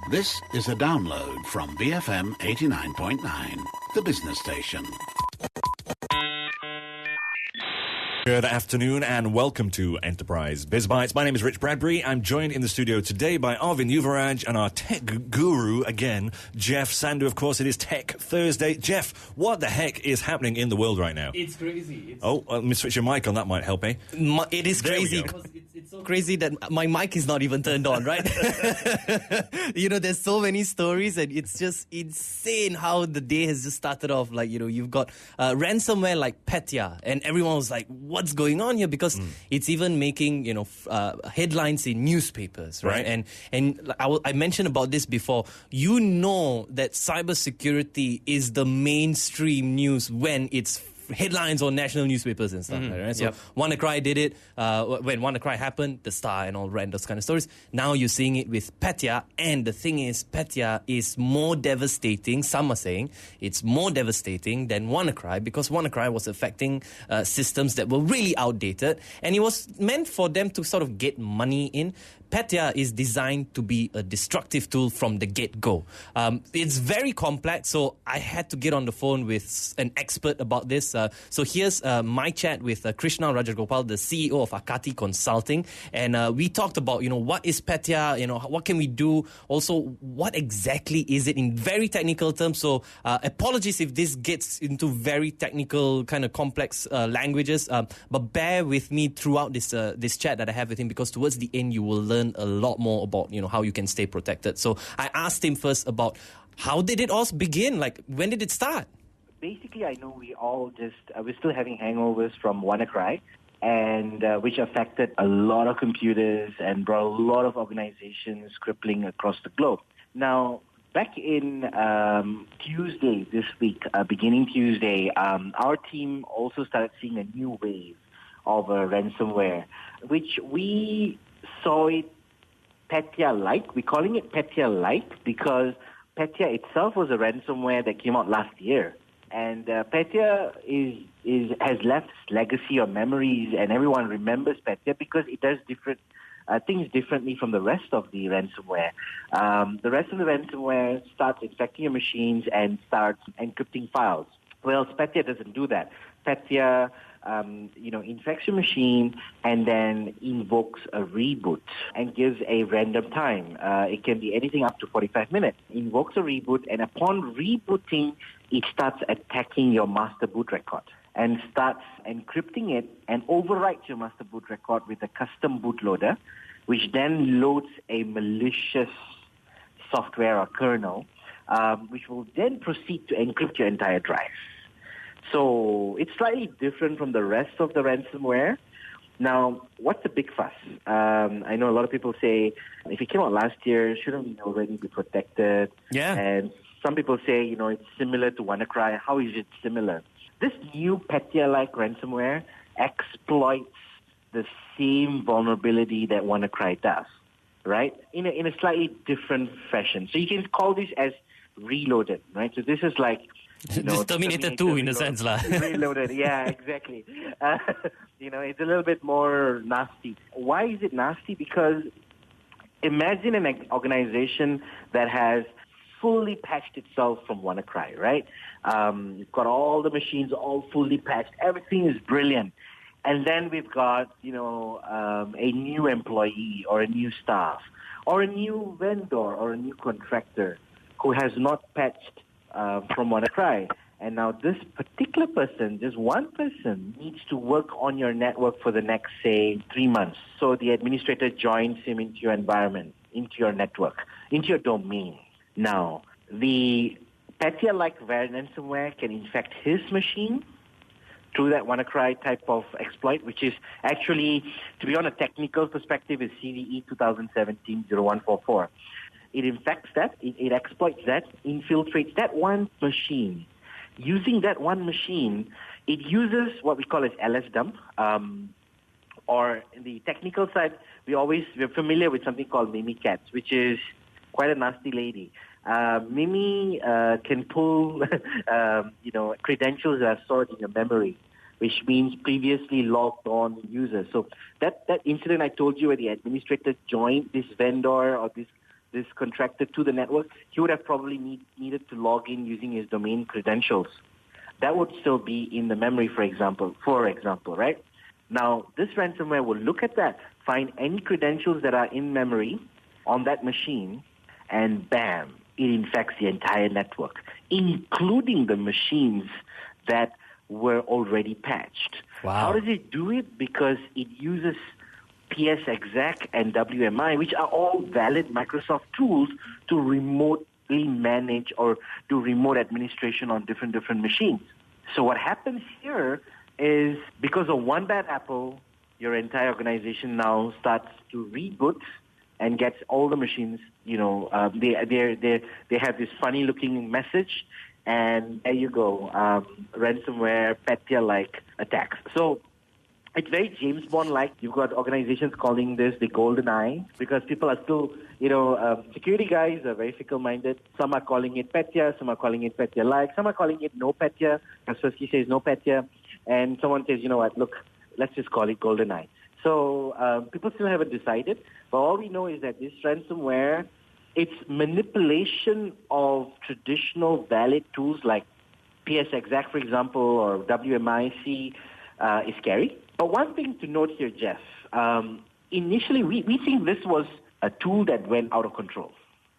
This is a download from BFM 89.9, the business station. Good afternoon and welcome to Enterprise Biz Bites. My name is Rich Bradbury. I'm joined in the studio today by Arvind Yuvaraj and our tech guru again, Jeff Sandhu. Of course, it is Tech Thursday. Jeff, what the heck is happening in the world right now? It's crazy. Let me switch your mic on. That might help, eh? It is crazy. It's so crazy that my mic is not even turned on, right? There's so many stories and it's just insane how the day has just started off. Like, you've got ransomware like Petya and everyone was like, what's going on here? Because it's even making, headlines in newspapers, right? And I mentioned about this before. You know that cybersecurity is the mainstream news when it's headlines on national newspapers and stuff, right? So WannaCry did it. When WannaCry happened, the Star and all ran those kind of stories. Now you're seeing it with Petya, and the thing is, Petya is more devastating. Some are saying it's more devastating than WannaCry because WannaCry was affecting systems that were really outdated, and it was meant for them to sort of get money in. Petya is designed to be a destructive tool from the get-go. It's very complex, so I had to get on the phone with an expert about this. So here's my chat with Krishna Rajagopal, the CEO of AKATI Consulting, and we talked about, what is Petya, what can we do? Also, what exactly is it in very technical terms? So apologies if this gets into very technical, kind of complex languages, but bear with me throughout this chat that I have with him because towards the end you will learn a lot more about how you can stay protected. So I asked him first about how did it all begin? Like, when did it start? Basically, I know we all we're still having hangovers from WannaCry, and which affected a lot of computers and brought a lot of organizations crippling across the globe. Now, back in Tuesday this week, beginning Tuesday, our team also started seeing a new wave of ransomware, which we saw it Petya-like. We're calling it Petya-like because Petya itself was a ransomware that came out last year. And Petya has left legacy or memories, and everyone remembers Petya because it does different things differently from the rest of the ransomware. The rest of the ransomware starts infecting your machines and starts encrypting files. Well, Petya doesn't do that. Petya infects your machine and then invokes a reboot and gives a random time. It can be anything up to 45 minutes. Invokes a reboot, and upon rebooting, it starts attacking your master boot record and starts encrypting it and overwrites your master boot record with a custom bootloader, which then loads a malicious software or kernel, which will then proceed to encrypt your entire drive. So it's slightly different from the rest of the ransomware. Now, what's the big fuss? I know a lot of people say, if it came out last year, shouldn't we already be protected? Yeah. And some people say, it's similar to WannaCry. How is it similar? This new Petya-like ransomware exploits the same vulnerability that WannaCry does, right? In a slightly different fashion. So you can call this as reloaded, right? So this is like, this Terminator 2 in a sense. Reloaded, yeah, exactly. It's a little bit more nasty. Why is it nasty? Because imagine an organization that has fully patched itself from WannaCry, right? You've got all the machines all fully patched. Everything is brilliant. And then we've got, a new employee or a new staff or a new vendor or a new contractor who has not patched from WannaCry. And now this particular person, just one person, needs to work on your network for the next, say, 3 months. So the administrator joins him into your environment, into your network, into your domain. Now, the Petya-like ransomware can infect his machine through that WannaCry type of exploit, which is actually, to be on a technical perspective, is CVE 2017-0144. It infects that, it exploits that, infiltrates that one machine. Using that one machine, it uses what we call as LS-dump, or in the technical side, we're familiar with something called Mimikatz, which is quite a nasty lady. Mimi can pull, credentials that are stored in your memory, which means previously logged on users. So that incident I told you where the administrator joined this vendor or this this contractor to the network, he would have probably needed to log in using his domain credentials. That would still be in the memory, for example, right? Now, this ransomware will look at that, find any credentials that are in memory on that machine, and bam, it infects the entire network, including the machines that were already patched. Wow. How does it do it? Because it uses PSExec and WMI, which are all valid Microsoft tools to remotely manage or do remote administration on different machines. So what happens here is because of one bad apple, your entire organization now starts to reboot and gets all the machines. They have this funny looking message, and there you go, ransomware, Petya-like attacks. So it's very James Bond-like. You've got organizations calling this the golden eye because people are still, security guys are very fickle-minded. Some are calling it Petya, some are calling it Petya-like, some are calling it no Petya. Kaspersky says no Petya, and someone says, you know what, look, let's just call it golden eye. So people still haven't decided, but all we know is that this ransomware, its manipulation of traditional valid tools like PSExec, for example, or WMIC is scary. But one thing to note here, Jeff, initially we think this was a tool that went out of control,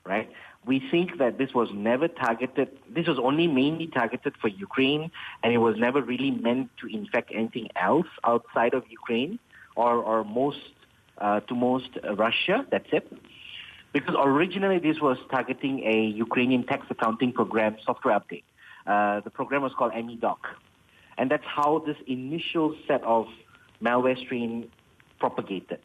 right? We think that this was never targeted. This was only mainly targeted for Ukraine, and it was never really meant to infect anything else outside of Ukraine or most Russia. That's it. Because originally this was targeting a Ukrainian tax accounting program software update. The program was called MEDoc. And that's how this initial set of malware strain propagated.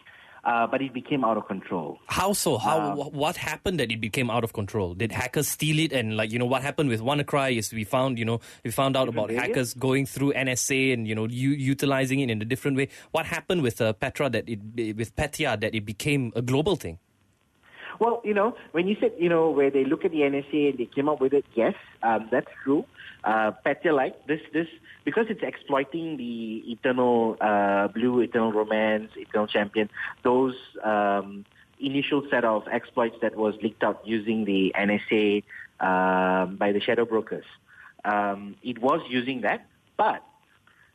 But it became out of control. How so? What happened that it became out of control? Did hackers steal it? And what happened with WannaCry is we found out about hackers going through NSA and utilizing it in a different way. What happened with Petya that it became a global thing? Well, when you said, where they look at the NSA and they came up with it, yes, that's true. Petya-like, this, because it's exploiting the Eternal Blue, Eternal Romance, Eternal Champion, those initial set of exploits that was leaked out using the NSA by the shadow brokers. It was using that, but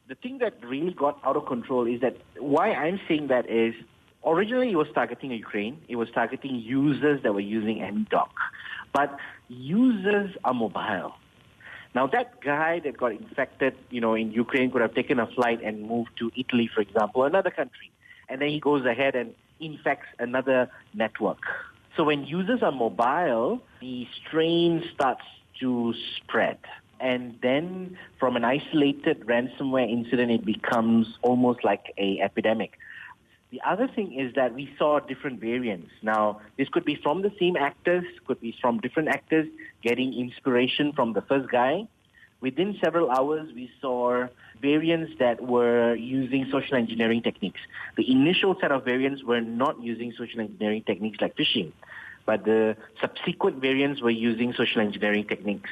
the thing that really got out of control is that why I'm saying that is originally it was targeting Ukraine. It was targeting users that were using MEDoc. But users are mobile. Now, that guy that got infected, in Ukraine could have taken a flight and moved to Italy, for example, another country. And then he goes ahead and infects another network. So when users are mobile, the strain starts to spread. And then from an isolated ransomware incident, it becomes almost like an epidemic. The other thing is that we saw different variants. Now, this could be from the same actors, could be from different actors getting inspiration from the first guy. Within several hours, we saw variants that were using social engineering techniques. The initial set of variants were not using social engineering techniques like phishing, but the subsequent variants were using social engineering techniques,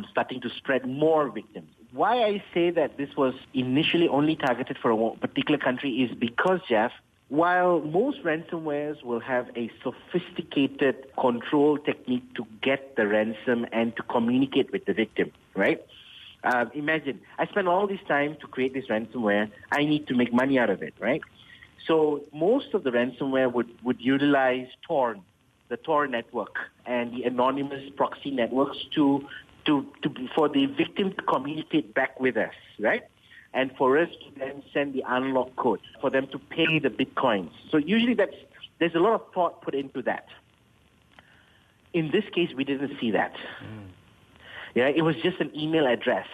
starting to spread more victims. Why I say that this was initially only targeted for a particular country is because, Jeff, while most ransomwares will have a sophisticated control technique to get the ransom and to communicate with the victim, right? Imagine, I spent all this time to create this ransomware. I need to make money out of it, right? So most of the ransomware would utilize Tor, the Tor network, and the anonymous proxy networks for the victim to communicate back with us, right? And for us to then send the unlock code for them to pay the bitcoins. So usually there's a lot of thought put into that. In this case, we didn't see that. Yeah, it was just an email address.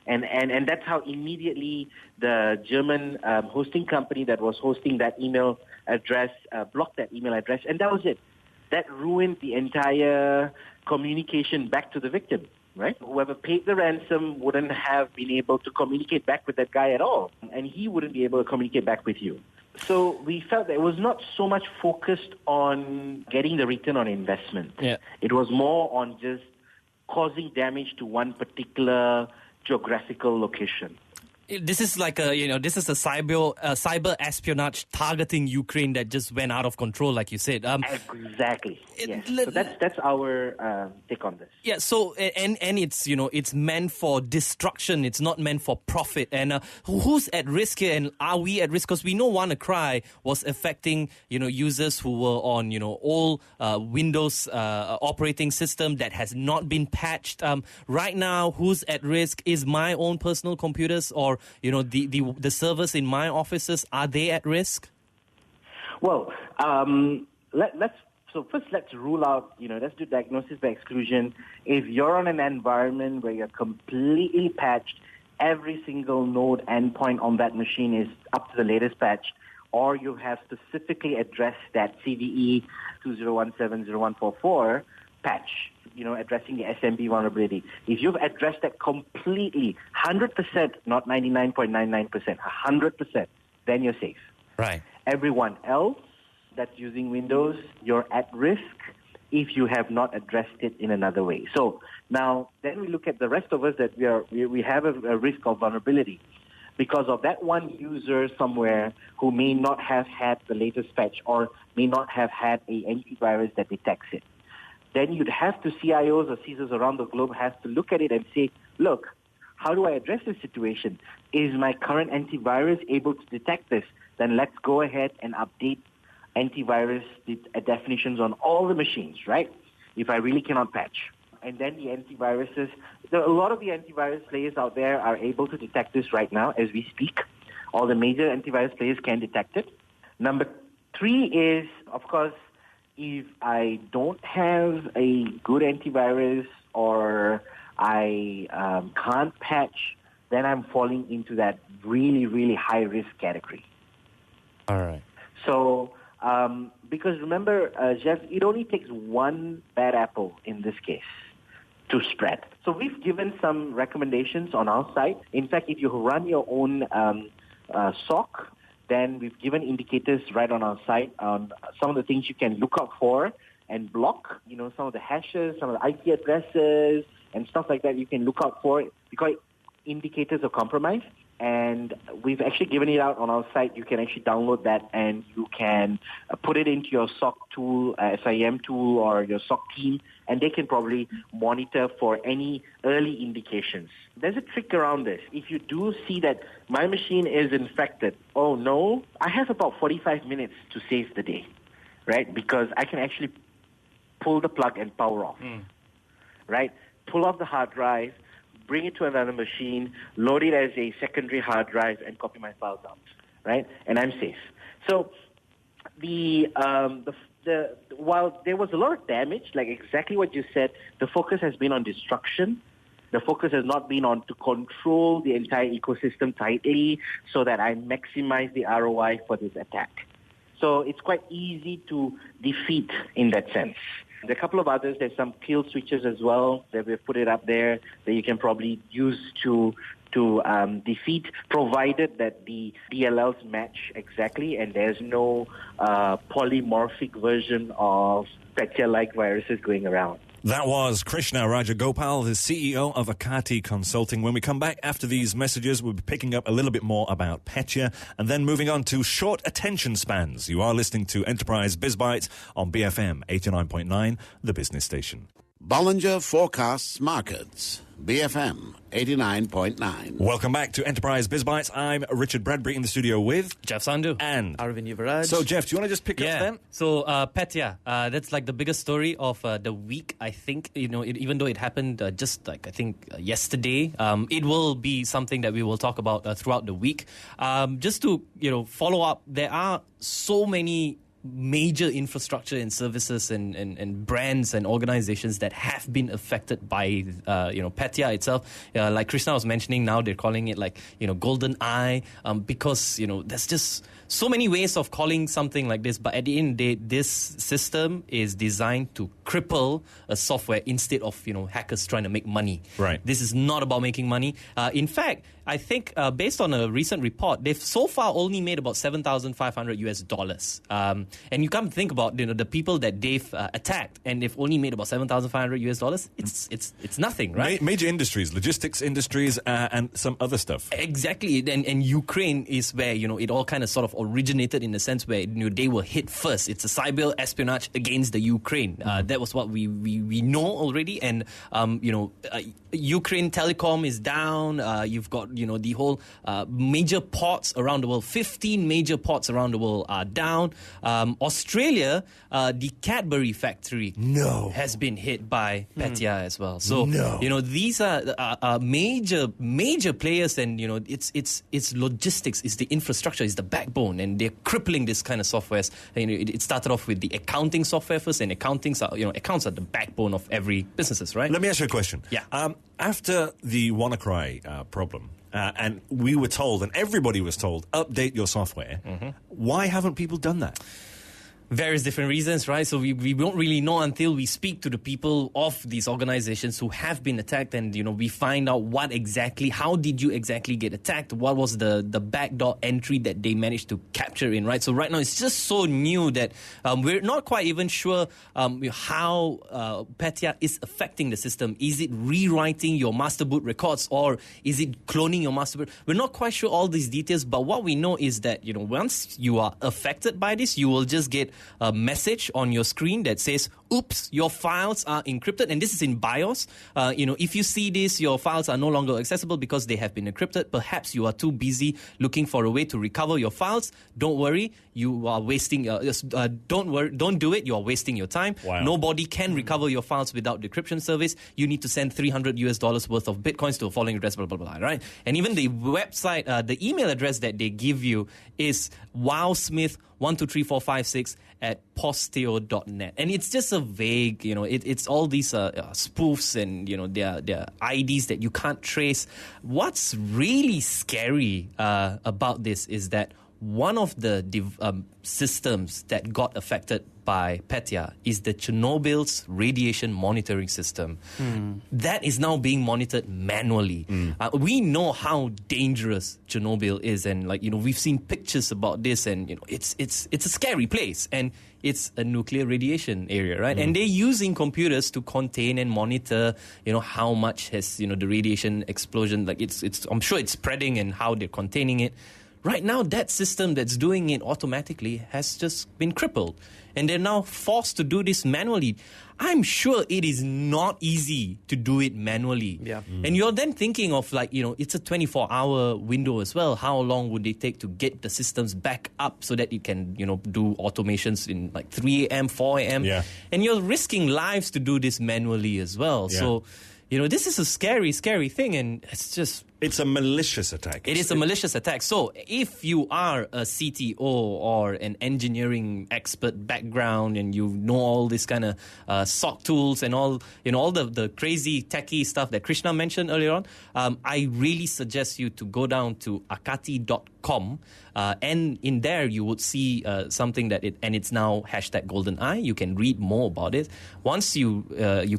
And that's how immediately the German hosting company that was hosting that email address blocked that email address. And that was it. That ruined the entire communication back to the victim. Right? Whoever paid the ransom wouldn't have been able to communicate back with that guy at all. And he wouldn't be able to communicate back with you. So we felt that it was not so much focused on getting the return on investment. Yeah. It was more on just causing damage to one particular geographical location. This is like this is a cyber espionage targeting Ukraine that just went out of control, like you said. Exactly. Yes. So that's our take on this. Yeah. So and it's it's meant for destruction. It's not meant for profit. And who's at risk here? And are we at risk? Because we know WannaCry was affecting users who were on old Windows operating system that has not been patched. Right now, who's at risk? Is my own personal computers or the servers in my offices, are they at risk? Well, let's rule out, let's do diagnosis by exclusion. If you're on an environment where you're completely patched, every single node endpoint on that machine is up to the latest patch, or you have specifically addressed that CVE 20170144 patch, addressing the SMB vulnerability. If you've addressed that completely, 100%, not 99.99%, 100%, then you're safe. Right. Everyone else that's using Windows, you're at risk if you have not addressed it in another way. So now, then we look at the rest of us that we have a risk of vulnerability because of that one user somewhere who may not have had the latest patch or may not have had an antivirus that detects it. Then you'd have to, CIOs or CISOs around the globe have to look at it and say, look, how do I address this situation? Is my current antivirus able to detect this? Then let's go ahead and update antivirus definitions on all the machines, right? If I really cannot patch. And then the antiviruses, a lot of the antivirus players out there are able to detect this right now as we speak. All the major antivirus players can detect it. Number 3 is, of course, if I don't have a good antivirus or I can't patch, then I'm falling into that really, really high-risk category. All right. So, because remember, Jeff, it only takes one bad apple in this case to spread. So we've given some recommendations on our site. In fact, if you run your own SOC, then we've given indicators right on our site on some of the things you can look out for and block, some of the hashes, some of the IP addresses and stuff like that you can look out for. We call it indicators of compromise. And we've actually given it out on our site. You can actually download that and you can put it into your SOC tool, SIM tool, or your SOC team, and they can probably monitor for any early indications. There's a trick around this. If you do see that my machine is infected, oh no, I have about 45 minutes to save the day, right? Because I can actually pull the plug and power off, right? Pull off the hard drive, bring it to another machine, load it as a secondary hard drive, and copy my files out, right? And I'm safe. So while there was a lot of damage, like exactly what you said, the focus has been on destruction. The focus has not been on to control the entire ecosystem tightly so that I maximize the ROI for this attack. So it's quite easy to defeat in that sense. There are a couple of others. There's some kill switches as well that we've put it up there that you can probably use to defeat, provided that the DLLs match exactly and there's no polymorphic version of Petya-like viruses going around. That was Krishna Rajagopal, the CEO of AKATI Consulting. When we come back after these messages, we'll be picking up a little bit more about Petya and then moving on to short attention spans. You are listening to Enterprise BizBytes on BFM 89.9, the business station. Bollinger Forecasts Markets, BFM 89.9. Welcome back to Enterprise BizBytes. I'm Richard Bradbury in the studio with Jeff Sandhu and Arvind Yuvaraj. So, Jeff, do you want to just pick up then? So, Petya, that's like the biggest story of the week, I think. Even though it happened yesterday, it will be something that we will talk about throughout the week. Just to follow up, there are so many major infrastructure and services and brands and organizations that have been affected by Petya itself. Like Krishna was mentioning, now they're calling it golden eye because there's just so many ways of calling something like this. But at the end of the day, this system is designed to cripple a software instead of hackers trying to make money. Right. This is not about making money. In fact, I think based on a recent report, they've so far only made about $7,500. And you come to think about the people that they've attacked, and they've only made about $7,500. It's nothing, right? Major industries, logistics industries, and some other stuff. Exactly, and Ukraine is where it all kind of sort of originated, in the sense where they were hit first. It's a cyber espionage against the Ukraine. That was what we know already, and Ukraine telecom is down. You've got the whole major ports around the world. 15 major ports around the world are down. Australia, the Cadbury factory has been hit by Petya as well. So these are major players, and it's logistics, it's the infrastructure, it's the backbone, and they're crippling this kind of softwares. It started off with the accounting software first, and accounts are the backbone of every businesses, right? Let me ask you a question. Yeah. After the WannaCry problem, and we were told, and everybody was told, update your software, why haven't people done that? Various different reasons, right? So we don't really know until we speak to the people of these organizations who have been attacked, and we find out how did you exactly get attacked? What was the backdoor entry that they managed to capture in, right? So right now it's just so new that we're not quite even sure how Petya is affecting the system. Is it rewriting your master boot records, or is it cloning your master boot? We're not quite sure all these details, but what we know is that once you are affected by this, you will just get a message on your screen that says, oops, your files are encrypted. And this is in BIOS. If you see this, your files are no longer accessible because they have been encrypted. Perhaps you are too busy looking for a way to recover your files. Don't worry, you are wasting. Don't do it. You are wasting your time. Wow. Nobody can recover your files without decryption service. You need to send $300 worth of bitcoins to a following address, blah blah blah. Right? And even the website, the email address that they give you is wowsmith123456 at posteo.net. And it's just a vague, it's all these spoofs, and, their IDs that you can't trace. What's really scary about this is that one of the systems that got affected by Petya is the Chernobyl's radiation monitoring system. That is now being monitored manually. We know how dangerous Chernobyl is, and we've seen pictures about this, and it's a scary place, and it's a nuclear radiation area, right? And they're using computers to contain and monitor, how much has the radiation explosion, I'm sure it's spreading, and how they're containing it. Right now, that system that's doing it automatically has just been crippled, and they're now forced to do this manually. I'm sure it is not easy to do it manually. Yeah. And you're then thinking of it's a 24-hour window as well. How long would it take to get the systems back up so that it can, do automations in 3 a.m., 4 a.m.? Yeah. And you're risking lives to do this manually as well. Yeah. So, this is a scary, scary thing, and It's a malicious attack. It is a malicious attack. So if you are a CTO or an engineering expert background, and you know all this kind of SOC tools and all the crazy techie stuff that Krishna mentioned earlier on, I really suggest you to go down to akati.com, and in there you would see something it's now #GoldenEye. You can read more about it. Once you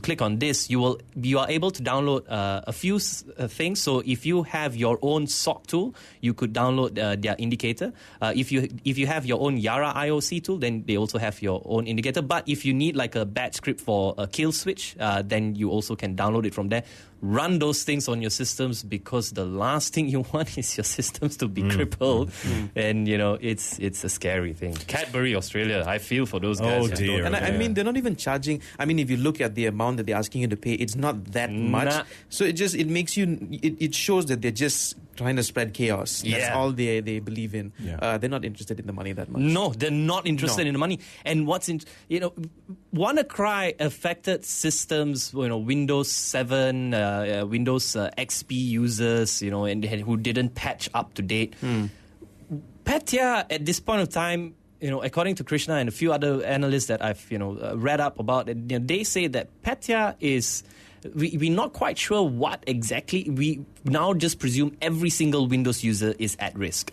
click on this, you are able to download a few things. So if you have your own SOC tool, you could download their indicator. If you have your own Yara IOC tool, then they also have your own indicator. But if you need a batch script for a kill switch, then you also can download it from there. Run those things on your systems, because the last thing you want is your systems to be crippled. And it's a scary thing. Cadbury Australia, I feel for those guys. Oh dear. And I mean, they're not even charging. I mean, if you look at the amount that they're asking you to pay, it's not that much. So it makes you. It shows that they're just trying to spread chaos. That's all they believe in. Yeah. They're not interested in the money that much. No, they're not interested in the money. And WannaCry affected systems, Windows 7, Windows XP users, and who didn't patch up to date. Petya, at this point of time, according to Krishna and a few other analysts that I've, read up about, they say that Petya is. We're not quite sure what exactly. We now just presume every single Windows user is at risk.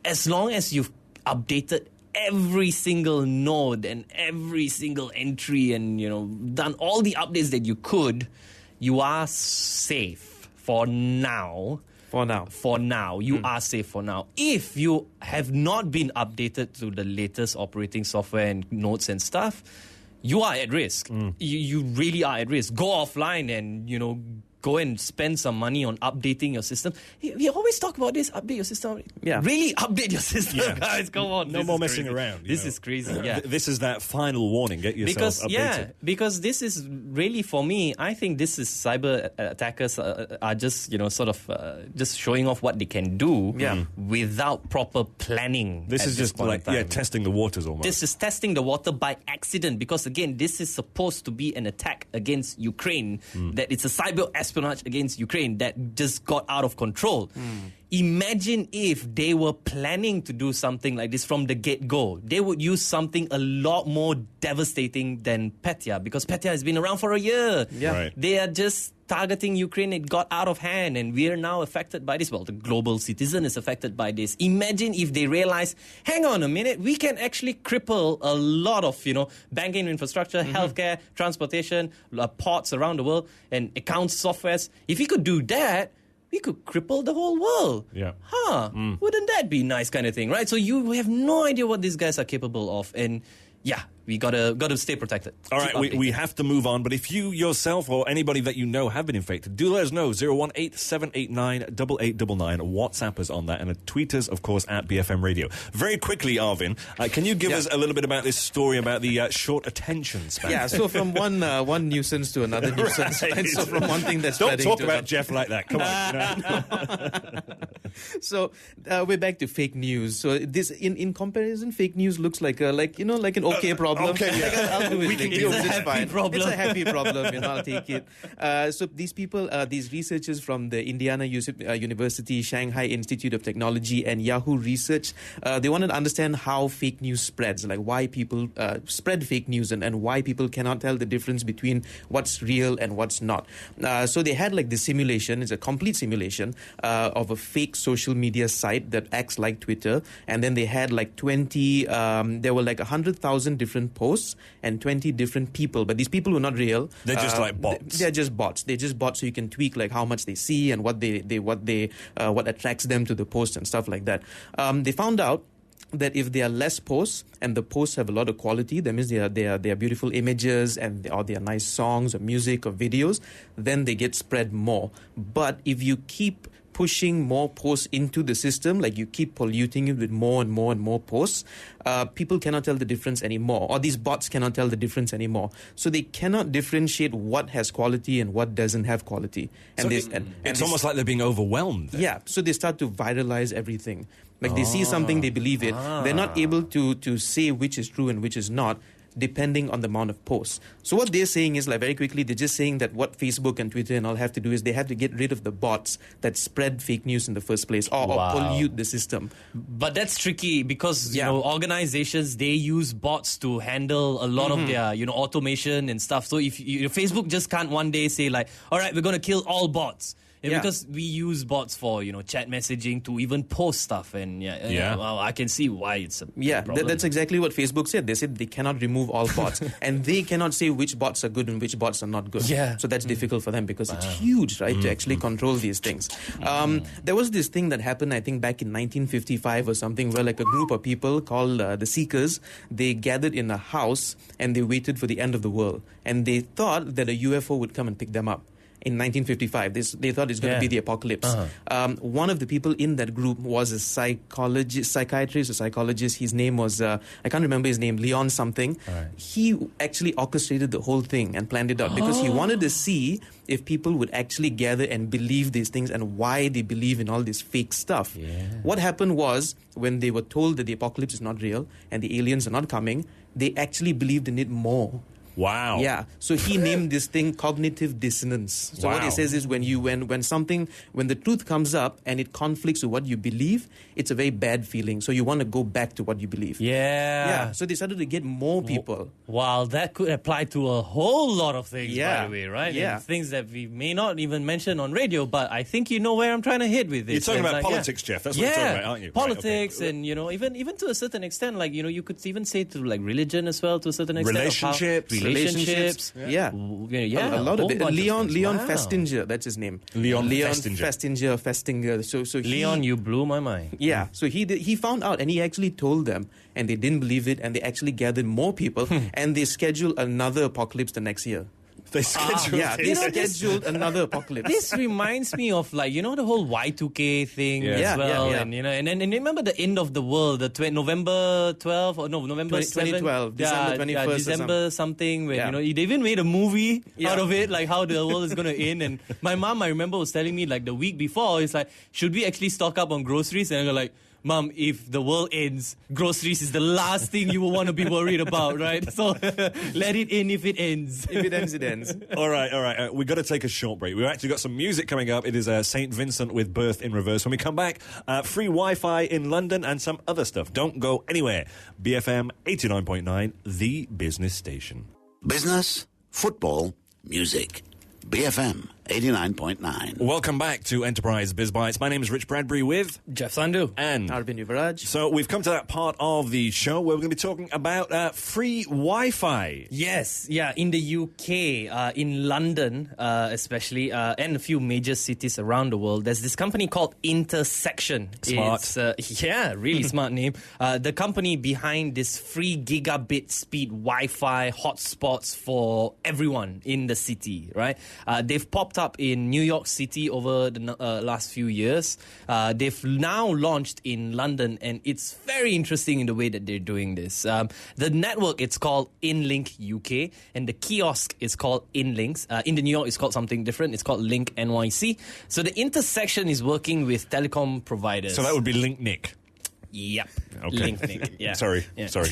As long as you've updated every single node and every single entry, and done all the updates that you could, you are safe for now. For now. For now. You are safe for now. If you have not been updated to the latest operating software and notes and stuff, you are at risk. You really are at risk. Go offline and, go and spend some money on updating your system. We always talk about this, update your system. Yeah. Really update your system, guys. Come on. No more messing around. This is crazy, yeah. This is that final warning. Get yourself updated. Because this is really, for me, I think this is cyber attackers are just, just showing off what they can do without proper planning. This is just testing the waters almost. This is testing the water by accident because, again, this is supposed to be an attack against Ukraine, that it's a cyber espionage against Ukraine that just got out of control. Imagine if they were planning to do something like this from the get-go. They would use something a lot more devastating than Petya, because Petya has been around for a year. Yeah. Right. They are just targeting Ukraine. It got out of hand and we are now affected by this. Well, the global citizen is affected by this. Imagine if they realize, hang on a minute, we can actually cripple a lot of, banking infrastructure, healthcare, transportation, ports around the world, and accounts, softwares. If we could do that, we could cripple the whole world. Yeah. Wouldn't that be nice kind of thing, right? So you have no idea what these guys are capable of. And we gotta stay protected. All right, we have to move on. But if you yourself or anybody that you know have been infected, do let us know. 018-789-8899. WhatsApp us on that, and tweet us, of course, at BFM Radio. Very quickly, Arvin, can you give us a little bit about this story about the short attention span? Yeah, so from one nuisance to another nuisance. Right. So from one thing that's Don't talk to about another. Jeff like that. Come on. So we're back to fake news. So this, in comparison, fake news looks like an okay problem. Okay, yeah. I'll do it. We can deal with It's it. fine. Problem. It's a happy problem. I'll take it. So these people, these researchers from the Indiana University, Shanghai Institute of Technology, and Yahoo Research, they wanted to understand how fake news spreads, like why people spread fake news and why people cannot tell the difference between what's real and what's not. So they had this simulation. It's a complete simulation of a fake social media site that acts like Twitter, and then they had 20. There were 100,000 different posts and 20 different people, but these people were not real. They're just like bots. They're just bots. They're just bots, so you can tweak how much they see and what attracts them to the post and stuff like that. They found out that if there are less posts and the posts have a lot of quality, that means they are beautiful images or they are nice songs or music or videos, then they get spread more. But if you keep pushing more posts into the system, you keep polluting it with more and more and more posts, people cannot tell the difference anymore, or these bots cannot tell the difference anymore. So they cannot differentiate what has quality and what doesn't have quality. And So it's almost like they're being overwhelmed then. Yeah, so they start to viralize everything. They see something, they believe it. They're not able to say which is true and which is not, depending on the amount of posts. So what they're saying is, very quickly, they're just saying that what Facebook and Twitter and all have to do is they have to get rid of the bots that spread fake news in the first place or pollute the system. But that's tricky because, organizations, they use bots to handle a lot of their, automation and stuff. So if Facebook just can't one day say all right, we're going to kill all bots. Yeah. Because we use bots for, chat messaging to even post stuff. And well, I can see why it's a problem. That's exactly what Facebook said. They said they cannot remove all bots and they cannot say which bots are good and which bots are not good. Yeah. So that's difficult for them because it's huge, right, to actually control these things. There was this thing that happened, I think, back in 1955 or something, where a group of people called the Seekers, they gathered in a house and they waited for the end of the world. And they thought that a UFO would come and pick them up. In 1955, they thought it's going to be the apocalypse. One of the people in that group was a psychiatrist or psychologist. His name was, I can't remember his name, Leon something. Right. He actually orchestrated the whole thing and planned it out because he wanted to see if people would actually gather and believe these things and why they believe in all this fake stuff. Yeah. What happened was, when they were told that the apocalypse is not real and the aliens are not coming, they actually believed in it more. Wow. Yeah. So he named this thing cognitive dissonance. So what he says is when the truth comes up and it conflicts with what you believe, it's a very bad feeling. So you want to go back to what you believe. Yeah. So they started to get more people. Wow, that could apply to a whole lot of things, by the way, right? Yeah. And things that we may not even mention on radio, but I think you know where I'm trying to hit with this. You're talking about politics, Jeff. That's what you're talking about, aren't you? Politics right, okay. and, even to a certain extent, you could even say to religion as well, to a certain extent. Relationships. relationships. Yeah. Yeah, a lot of whole it. bunch of Leon things. Wow. Festinger, that's his name. Leon Festinger. Festinger. So Leon, you blew my mind. Yeah, so he found out and he actually told them, and they didn't believe it, and they actually gathered more people, and they scheduled another apocalypse the next year. They scheduled They scheduled another apocalypse. This reminds me of the whole Y2K thing as well, yeah. and then remember the end of the world, the November 12th or no November 2012, December 21st, December something where they even made a movie out of it, like how the world is going to end. And my mom, I remember, was telling me like the week before, it's like, should we actually stock up on groceries? And I go like, Mom, if the world ends, groceries is the last thing you will want to be worried about, right? So let it in if it ends. If it ends, it ends. All right. We've got to take a short break. We've actually got some music coming up. It is St. Vincent with Birth in Reverse. When we come back, free Wi-Fi in London and some other stuff. Don't go anywhere. BFM 89.9, the business station. Business, football, music. BFM 89.9. Welcome back to Enterprise Biz Bites. My name is Rich Bradbury with Jeff Sandhu. and Arvind Yuvaraj. So we've come to that part of the show where we're going to be talking about free Wi-Fi. Yes, in the UK, in London especially, and a few major cities around the world, there's this company called Intersection. Smart. It's, really smart name. The company behind this free gigabit speed Wi-Fi hotspots for everyone in the city, right? They've popped up in New York City over the last few years. They've now launched in London, and it's very interesting in the way that they're doing this. The network, it's called InLink UK, and the kiosk is called InLinks. In the New York, it's called something different. It's called Link NYC. So the Intersection is working with telecom providers. So that would be Link Nick. Yep. Okay. Link. Yeah. Sorry. So,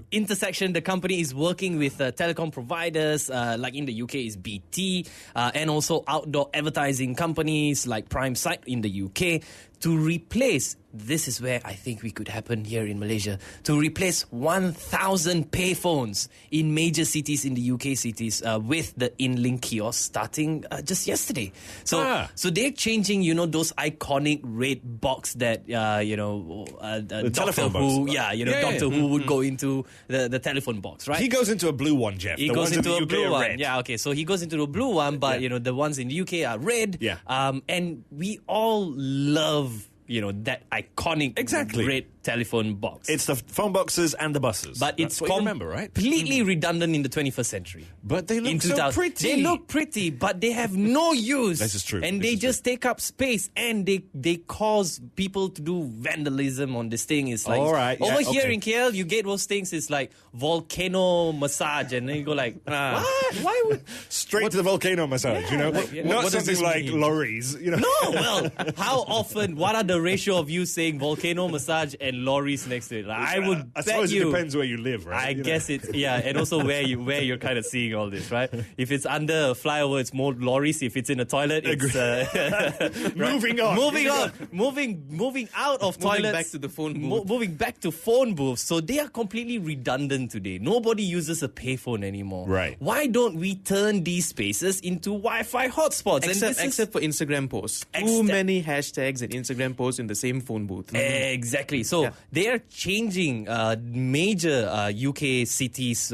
Intersection, the company is working with telecom providers, like in the UK is BT, and also outdoor advertising companies like Prime Site in the UK to replace, this is where I think we could happen here in Malaysia, to replace 1,000 payphones in major cities in the UK cities with the InLink kiosk starting just yesterday. So they're changing, those iconic red box that, Doctor telephone Who, box. Doctor Who would go into the telephone box, right? He goes into a blue one, Jeff. He the goes ones into in the a UK blue are one. red. Yeah, okay. So he goes into a blue one, but the ones in the UK are red. Yeah. And we all love that iconic red telephone box. It's the phone boxes and the buses. But That's it's what you remember, right? completely redundant in the 21st century. But they look so pretty. They look pretty, but they have no use. This is true. And they just take up space, and they cause people to do vandalism on this thing. It's like, all right, over here in KL, you get those things, it's like volcano massage, and then you go like, what? Why would... Straight to the volcano massage, Not what does something this like mean? lorries, No, well, how often, what are the ratio of you saying volcano massage and lorries next to it? Like, I would I bet suppose you... it depends where you live, right? I guess it's, and also where you're kind of seeing all this, right? If it's under a flyover, it's more lorries. If it's in a toilet, it's... Moving on. Moving out of toilets. Moving back to the phone booth. Moving back to phone booths. So they are completely redundant today. Nobody uses a payphone anymore. Right. Why don't we turn these spaces into Wi-Fi hotspots? Except for Instagram posts. Too many hashtags and Instagram posts in the same phone booth. Exactly. So they are changing major UK cities'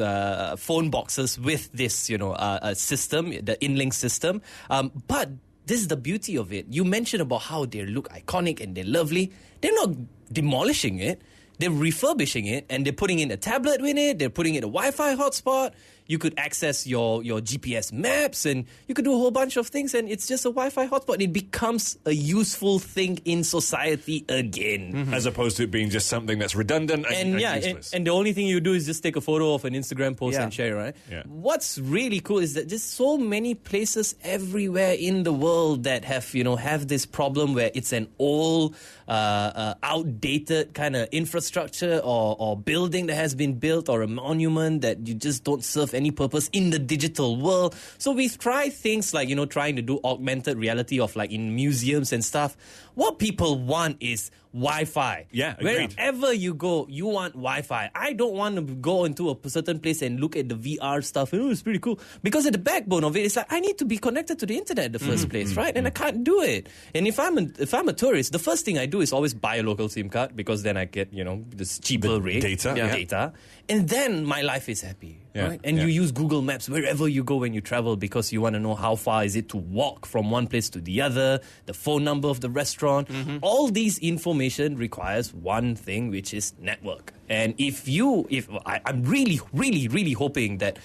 phone boxes with this, system, the InLink system. But this is the beauty of it. You mentioned about how they look iconic and they're lovely. They're not demolishing it. They're refurbishing it, and they're putting in a tablet with it. They're putting in a Wi-Fi hotspot. You could access your GPS maps, and you could do a whole bunch of things, and it's just a Wi-Fi hotspot. It becomes a useful thing in society again. As opposed to it being just something that's redundant and useless. And the only thing you do is just take a photo of an Instagram post and share, right? Yeah. What's really cool is that there's so many places everywhere in the world that have this problem where it's an old, outdated kind of infrastructure or building that has been built, or a monument that you just don't serve any purpose in the digital world. So we've tried things like, trying to do augmented reality of like in museums and stuff. What people want is Wi-Fi. Yeah, agreed. Wherever you go, you want Wi-Fi. I don't want to go into a certain place and look at the VR stuff. Oh, it's pretty cool. Because at the backbone of it, it's like I need to be connected to the internet in the first place, right? And I can't do it. And if I'm a tourist, the first thing I do is always buy a local SIM card because then I get this cheaper rate, data, and then my life is happy. Yeah, right? And you use Google Maps wherever you go when you travel because you want to know how far is it to walk from one place to the other, the phone number of the restaurant. All these information requires one thing, which is network. And I'm really, really, really hoping that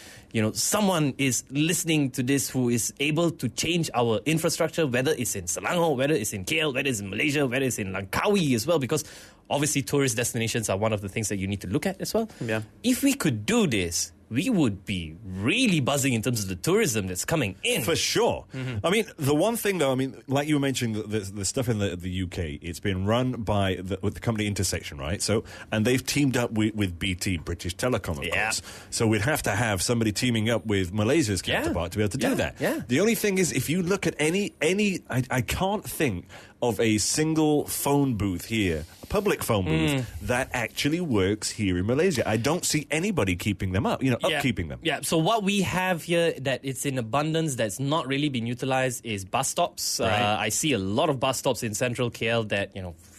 someone is listening to this who is able to change our infrastructure, whether it's in Selangor, whether it's in KL, whether it's in Malaysia, whether it's in Langkawi as well, because obviously tourist destinations are one of the things that you need to look at as well. Yeah. If we could do this, we would be really buzzing in terms of the tourism that's coming in. For sure. I mean, the one thing, though, like you were mentioning, the stuff in the UK, it's been run with the company Intersection, right? So, and they've teamed up with BT, British Telecom, of course. So we'd have to have somebody teaming up with Malaysia's counterpart to be able to do that. Yeah. The only thing is, if you look at I can't think of a single phone booth here, a public phone booth, that actually works here in Malaysia. I don't see anybody keeping them up, upkeeping them. Yeah, so what we have here that it's in abundance that's not really been utilized is bus stops. Right. I see a lot of bus stops in central KL that,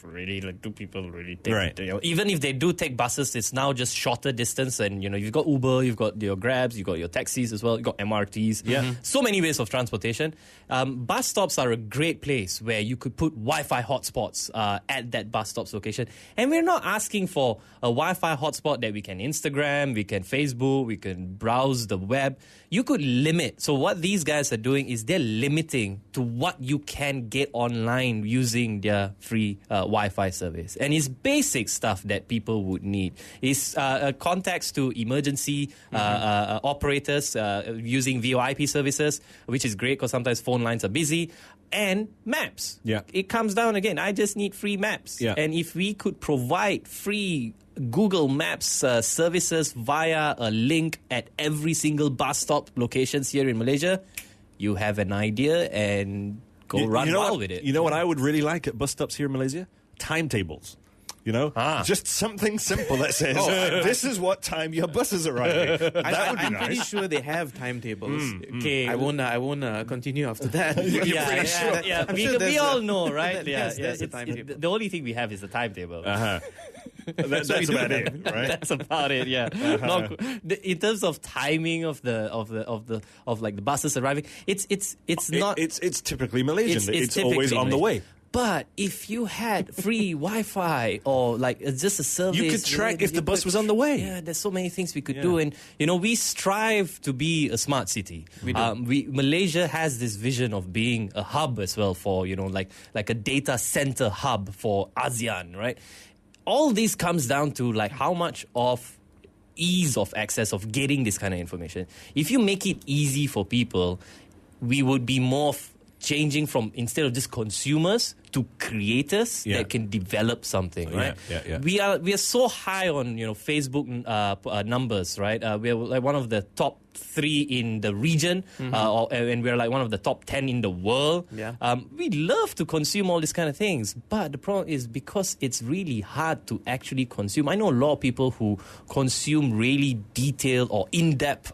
really, do people really take... Right. Even if they do take buses, it's now just shorter distance and, you've got Uber, you've got your Grabs, you've got your taxis as well, you've got MRTs. Yeah. So many ways of transportation. Bus stops are a great place where you could put Wi-Fi hotspots at that bus stop's location. And we're not asking for a Wi-Fi hotspot that we can Instagram, we can Facebook, we can browse the web. You could limit. So what these guys are doing is they're limiting to what you can get online using their free Wi-Fi service. And it's basic stuff that people would need. It's contacts to emergency operators using VoIP services, which is great because sometimes phone lines are busy. And maps. Yeah. It comes down again. I just need free maps. Yeah. And if we could provide free Google Maps services via a link at every single bus stop locations here in Malaysia, you have an idea and go run wild with it. You know what I would really like at bus stops here in Malaysia? Timetables. Just something simple that says, this is what time your bus is arriving. I'm pretty sure they have timetables. Okay. I won't continue after that. We all know, right? There's a timetable. The only thing we have is the timetable. That's about it, right? That's about it. Yeah. In terms of timing of the buses arriving, it's not. It's typically Malaysian. It's always typically on the way. But if you had free Wi-Fi or just a service... You could track if the bus was on the way. Yeah, there's so many things we could do. And, we strive to be a smart city. We do. Malaysia has this vision of being a hub as well for, like a data center hub for ASEAN, right? All this comes down to how much of ease of access of getting this kind of information. If you make it easy for people, we would be more... changing from instead of just consumers to creators that can develop something, right? Yeah. We are so high on Facebook numbers, right? We're like one of the top 3 in the region, and we're like one of the top 10 in the world. Yeah. We love to consume all these kind of things, but the problem is because it's really hard to actually consume. I know a lot of people who consume really detailed or in-depth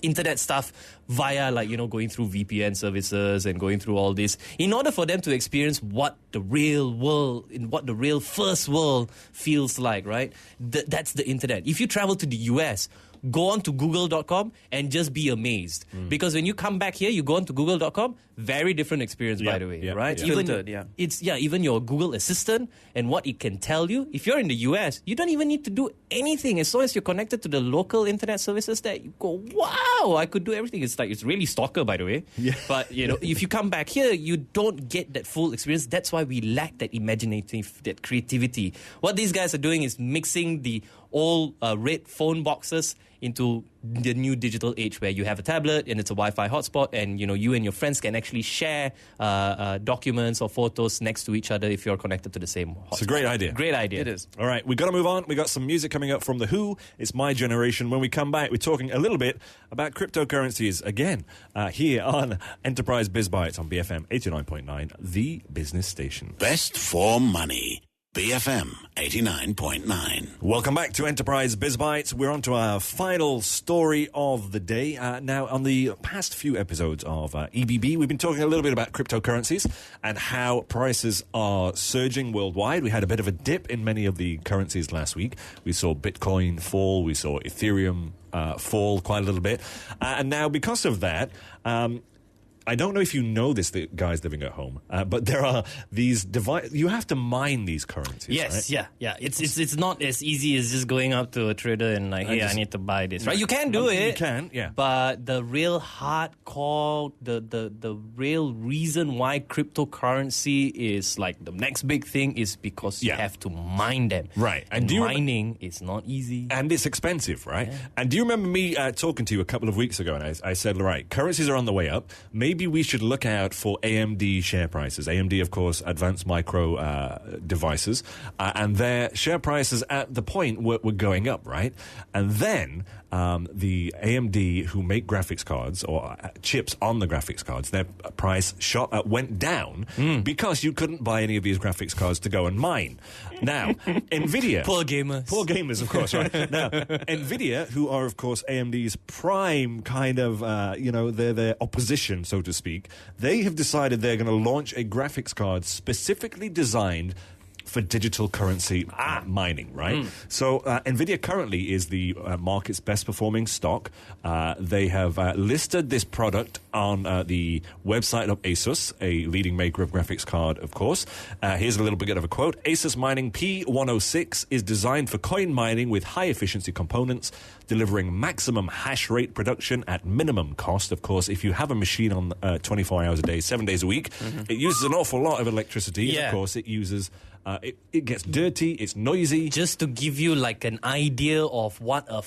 internet stuff via going through VPN services and going through all this in order for them to experience what the real world, what the real first world feels like, right? That's the internet. If you travel to the US, go on to google.com and just be amazed. Because when you come back here, you go on to google.com, very different experience, by the way, right? Filtered, even your Google Assistant and what it can tell you. If you're in the US, you don't even need to do anything. As long as you're connected to the local internet services that you go, wow, I could do everything. It's really stalker, by the way. Yeah. But, if you come back here, you don't get that full experience. That's why we lack that imaginative, that creativity. What these guys are doing is mixing the old red phone boxes into the new digital age where you have a tablet and it's a Wi-Fi hotspot, and you and your friends can actually share documents or photos next to each other if you're connected to the same hotspot. It's a great idea. Great idea. It is. All right, we've got to move on. We've got some music coming up from The Who. It's My Generation. When we come back, we're talking a little bit about cryptocurrencies again here on Enterprise Biz Bytes on BFM 89.9, the business station. Best for money. BFM 89.9. Welcome back to Enterprise Biz Bytes. We're on to our final story of the day. Now, on the past few episodes of EBB, we've been talking a little bit about cryptocurrencies and how prices are surging worldwide. We had a bit of a dip in many of the currencies last week. We saw Bitcoin fall. We saw Ethereum fall quite a little bit. And now, because of that, I don't know if you know this, the guys living at home, but there are these you have to mine these currencies. Yes, right? yeah. It's not as easy as just going up to a trader and like, hey, I need to buy this. Right? You can do it. You can, yeah. But the real hardcore, the real reason why cryptocurrency is like the next big thing is because you have to mine them. Right. And mining is not easy. And it's expensive, right? Yeah. And do you remember me talking to you a couple of weeks ago, and I said, right, currencies are on the way up. Maybe we should look out for AMD share prices. AMD, of course, Advanced Micro Devices. And their share prices at the point were going up, right? And then the AMD, who make graphics cards or chips on the graphics cards, their price went down because you couldn't buy any of these graphics cards to go and mine. Now, NVIDIA... Poor gamers, of course, right? Now, NVIDIA, who are, of course, AMD's prime kind of, they're their opposition, so to speak, they have decided they're going to launch a graphics card specifically designed for digital currency mining, right? So NVIDIA currently is the market's best performing stock. They have listed this product on the website of ASUS, a leading maker of graphics card, of course. Here's a little bit of a quote. ASUS Mining P106 is designed for coin mining with high efficiency components, delivering maximum hash rate production at minimum cost. Of course, if you have a machine on 24 hours a day, 7 days a week, it uses an awful lot of electricity. Yeah. Of course, it uses... It gets dirty, it's noisy. Just to give you like an idea of what a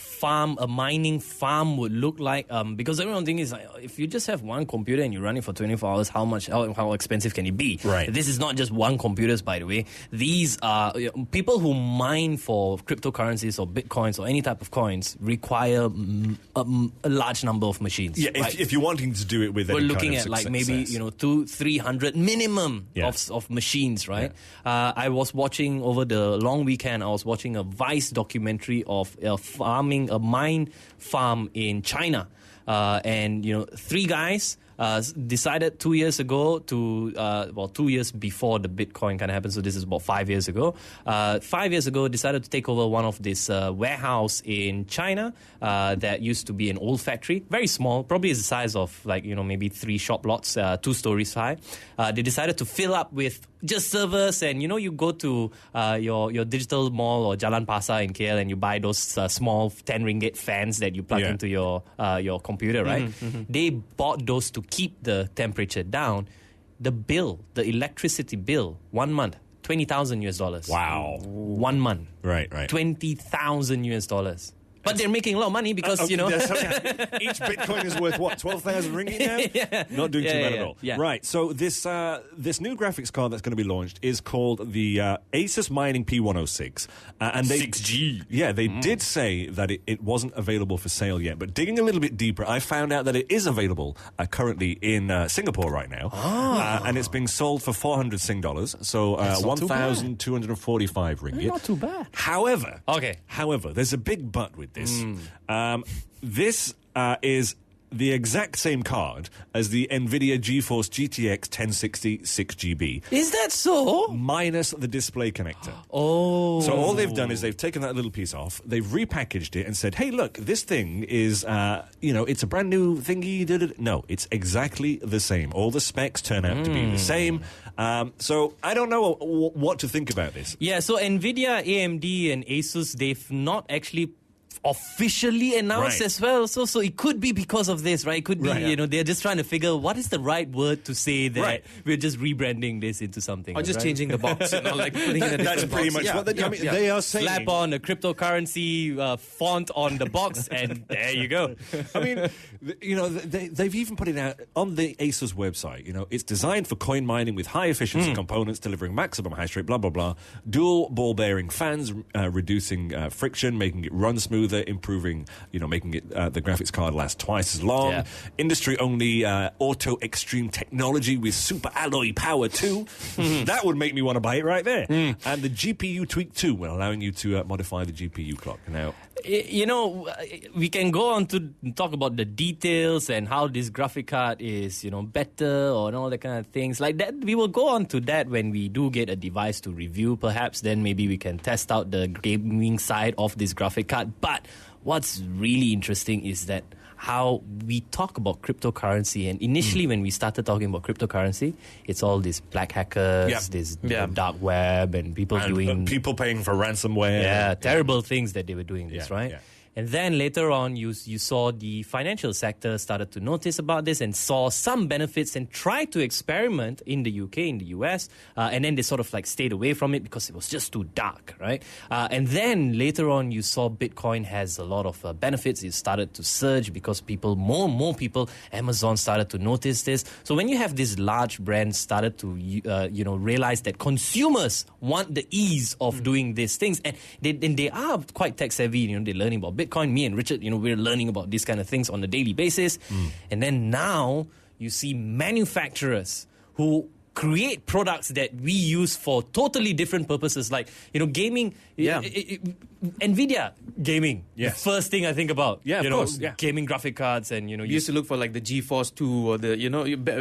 mining farm would look like, because everyone thinks like, if you just have one computer and you run it for 24 hours, how expensive can it be? Right. This is not just one computers, by the way. These are people who mine for cryptocurrencies or bitcoins or any type of coins require a large number of machines. Yeah, right? if you're wanting to do it with we're any looking kind at of like success. maybe 200-300 minimum of machines, right? Yeah. I was watching over the long weekend. I was watching a Vice documentary of a mine farm in China, and 3 guys decided 2 years ago 2 years before the Bitcoin kind of happened. So this is about 5 years ago. 5 years ago, decided to take over one of this warehouse in China that used to be an old factory, very small, probably the size of maybe 3 shop lots, 2 stories high. They decided to fill up with just servers, and you go to your digital mall or Jalan Pasar in KL and you buy those small 10 ringgit fans that you plug into your computer, right? They bought those to keep the temperature down. The electricity bill, 1 month, $20,000. Wow. 1 month. Right. $20,000. But they're making a lot of money because, each Bitcoin is worth, what, 12,000 ringgit now? Not doing too bad at all. Yeah. Right, so this new graphics card that's going to be launched is called the ASUS Mining P106. And 6G. Yeah, they did say that it wasn't available for sale yet. But digging a little bit deeper, I found out that it is available currently in Singapore right now. And it's being sold for 400 Sing dollars, so 1,245 ringgit. Not too bad. However, there's a big but with this. This is the exact same card as the NVIDIA GeForce GTX 1060 6GB. Is that so? Minus the display connector. Oh. So all they've done is they've taken that little piece off, they've repackaged it and said, hey, look, this thing is, it's a brand new thingy. No, it's exactly the same. All the specs turn out to be the same. So I don't know what to think about this. Yeah, so NVIDIA, AMD, and ASUS, they've not actually officially announced as well. So it could be because of this, right? It could be, they're just trying to figure what is the right word to say that we're just rebranding this into something. Or just changing the box, like putting it in a That's different pretty box. much what they are saying. Slap on a cryptocurrency font on the box and there you go. I mean, they've even put it out on the Asus website. It's designed for coin mining with high efficiency components, delivering maximum hash rate, blah, blah, blah. Dual ball bearing fans, reducing friction, making it run smoother, improving, making it the graphics card last twice as long. Yeah. Industry-only auto extreme technology with super alloy power too. That would make me want to buy it right there. And the GPU tweak too, when allowing you to modify the GPU clock. Now, we can go on to talk about the details and how this graphic card is, better or all that kind of things like that. We will go on to that when we do get a device to review. Perhaps then maybe we can test out the gaming side of this graphic card. But what's really interesting is that how we talk about cryptocurrency, and initially when we started talking about cryptocurrency, it's all these black hackers, this dark web, and people paying for ransomware, terrible things that they were doing this, right? Yeah. And then later on, you saw the financial sector started to notice about this and saw some benefits and tried to experiment in the UK, in the US, and then they sort of stayed away from it because it was just too dark, right? And then later on, you saw Bitcoin has a lot of benefits. It started to surge because more people, Amazon started to notice this. So when you have these large brands started to, realize that consumers want the ease of doing these things, and they are quite tech savvy. They're learning about Bitcoin. Me and Richard, we're learning about these kind of things on a daily basis. And then now you see manufacturers who create products that we use for totally different purposes, like gaming. Nvidia gaming. The first thing I think about. Of course. Gaming graphic cards, and you used to look for the GeForce 2 or the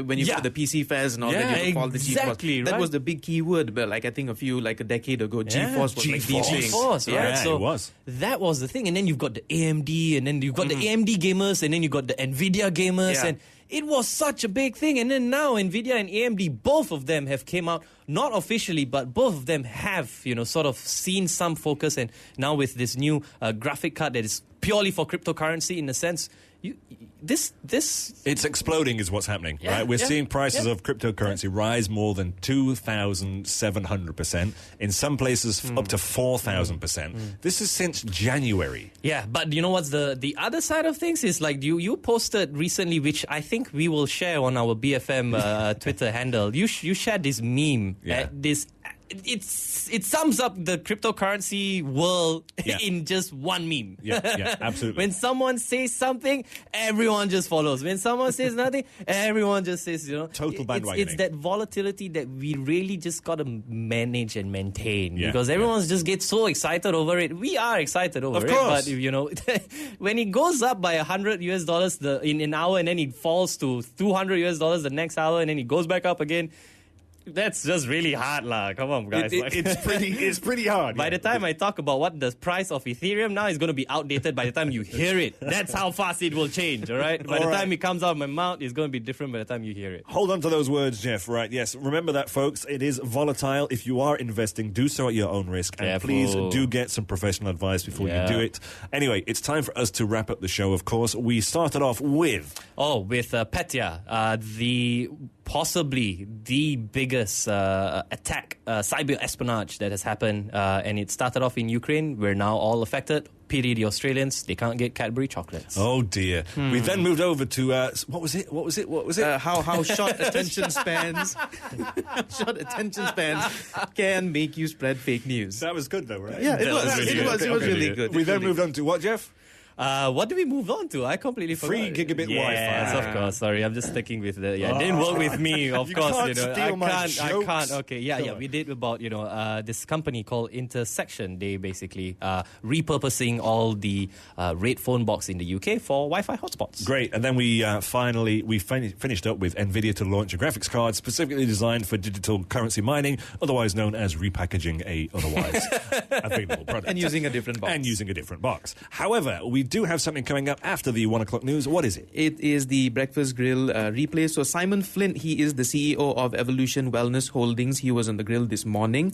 when you go to the PC fairs and all that, you call the GeForce. That was the big keyword, but I think a decade ago, GeForce was the thing. GeForce, right? Yeah, so it was. That was the thing, and then you've got the AMD, and then you've got the AMD gamers, and then you got the Nvidia gamers, and it was such a big thing. And then now Nvidia and AMD, both of them have came out, not officially, but both of them have, sort of seen some focus. And now with this new graphic card that is purely for cryptocurrency, in a sense, it's exploding is what's happening, right? We're seeing prices of cryptocurrency rise more than 2,700%. In some places, up to 4,000%. This is since January. Yeah, but you know what's the other side of things is you posted recently, which I think we will share on our BFM Twitter handle. You shared this meme. It sums up the cryptocurrency world in just one meme. Yeah, absolutely. When someone says something, everyone just follows. When someone says nothing, everyone just says, Total bandwagoning. It's that volatility that we really just got to manage and maintain, because everyone just gets so excited over it. We are excited over it. Of course. But, when it goes up by $100 in an hour, and then it falls to $200 the next hour, and then it goes back up again, that's just really hard, lah. Come on, guys. It's pretty hard. By the time I talk about what the price of Ethereum now is going to be outdated by the time you hear it. That's how fast it will change, all right? By the time it comes out of my mouth, it's going to be different by the time you hear it. Hold on to those words, Jeff, right? Yes, remember that, folks. It is volatile. If you are investing, do so at your own risk. And please do get some professional advice before you do it. Anyway, it's time for us to wrap up the show, of course. We started off with Petya, possibly the biggest attack, cyber espionage that has happened, and it started off in Ukraine. We're now all affected. Pity the Australians, they can't get Cadbury chocolates. Oh dear. We then moved over to what was it? How short attention spans can make you spread fake news. That was good though, right? Yeah, it was really good. We then moved on to what, Jeff? What do we move on to? I completely forgot. Free gigabit Wi-Fi. Yes, of course. Sorry, I'm just sticking with the. It didn't work with me. Of course, I can't. Okay, we did about this company called Intersection. They basically repurposing all the red phone box in the UK for Wi-Fi hotspots. Great, and then we finished up with Nvidia to launch a graphics card specifically designed for digital currency mining, otherwise known as repackaging a otherwise available product and using a different box. However, we do have something coming up after the 1 o'clock news. What is it? It is the Breakfast Grill replay. So Simon Flint, he is the CEO of Evolution Wellness Holdings. He was on the grill this morning.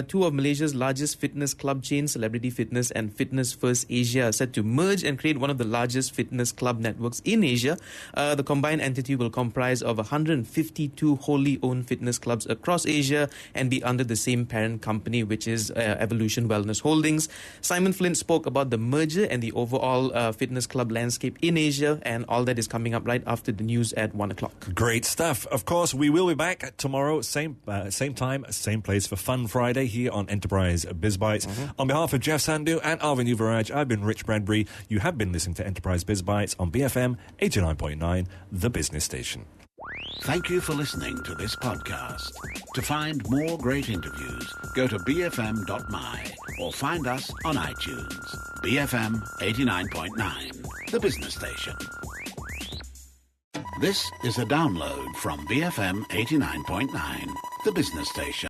Two of Malaysia's largest fitness club chains, Celebrity Fitness and Fitness First Asia, are set to merge and create one of the largest fitness club networks in Asia. The combined entity will comprise of 152 wholly owned fitness clubs across Asia and be under the same parent company, which is Evolution Wellness Holdings. Simon Flint spoke about the merger and the overall fitness club landscape in Asia, and all that is coming up right after the news at 1 o'clock. Great stuff. Of course, we will be back tomorrow, same time, same place for Fun Friday here on Enterprise BizBytes. On behalf of Jeff Sandhu and Arvin Yuvaraj, I've been Rich Bradbury. You have been listening to Enterprise BizBytes on BFM 89.9, the business station. Thank you for listening to this podcast. To find more great interviews, go to bfm.my or find us on iTunes. BFM 89.9, the business station. This is a download from BFM 89.9, the business station.